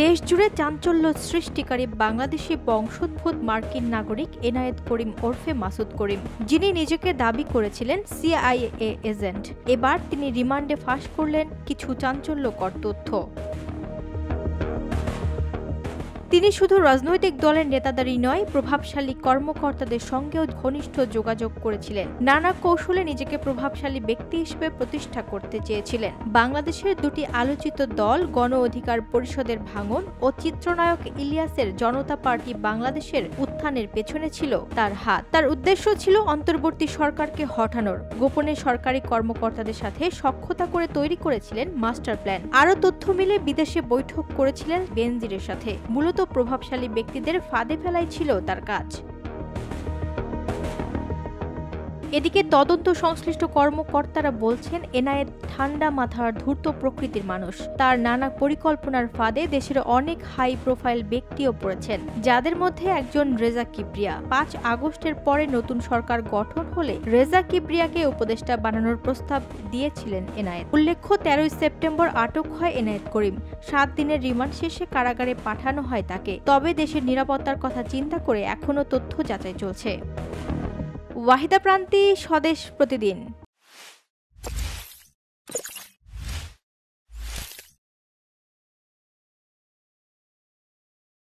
দেশজুড়ে চাঞ্চল্য সৃষ্টিকারী বাংলাদেশি বংশোদ্ভূত মার্কিন নাগরিক এনায়েত করিম ওরফে মাসুদ করিম, যিনি নিজেকে দাবি করেছিলেন সিআইএ এজেন্ট। এবার তিনি রিমান্ডে ফাঁস করলেন কিছু চাঞ্চল্যকর তথ্য। তিনি শুধু রাজনৈতিক দলের নেতাদেরই নয়, প্রভাবশালী কর্মকর্তাদের সঙ্গেও ঘনিষ্ঠ যোগাযোগ করেছিলেন। নানা কৌশলে নিজেকে প্রভাবশালী ব্যক্তি হিসেবে প্রতিষ্ঠা করতে চেয়েছিলেন। বাংলাদেশের দুটি আলোচিত দল গণ অধিকার পরিষদের ভাঙন ও চিত্রনায়ক ইলিয়াসের জনতা পার্টি বাংলাদেশের উত্থানের পেছনে ছিল তার হাত। তার উদ্দেশ্য ছিল অন্তর্বর্তী সরকারকে হটানোর। গোপনে সরকারি কর্মকর্তাদের সাথে সখ্যতা করে তৈরি করেছিলেন মাস্টার প্ল্যান। আরও তথ্য মিলে বিদেশে বৈঠক করেছিলেন বেনজিরের সাথে। মূলত প্রভাবশালী ব্যক্তিদের ফাঁদে ফেলাই ছিল তার কাজ। এদিকে তদন্ত সংশ্লিষ্ট কর্মকর্তারা বলছেন, এনায়েত ঠান্ডা মাথার ধূর্ত প্রকৃতির মানুষ। তার নানা পরিকল্পনার ফাঁদে দেশের অনেক হাই প্রোফাইল ব্যক্তিও পড়েছেন, যাদের মধ্যে একজন রেজা কিবরিয়া। ৫ আগস্টের পরে নতুন সরকার গঠন হলে রেজা কিবরিয়াকে উপদেষ্টা বানানোর প্রস্তাব দিয়েছিলেন এনায়েত। উল্লেখ্য, ১৩ সেপ্টেম্বর আটক হয় এনায়েত করিম। ৭ দিনের রিমান্ড শেষে কারাগারে পাঠানো হয় তাকে। তবে দেশের নিরাপত্তার কথা চিন্তা করে এখনও তথ্য যাচাই চলছে। ওয়াহিদা প্রান্তি, স্বদেশ প্রতিদিন।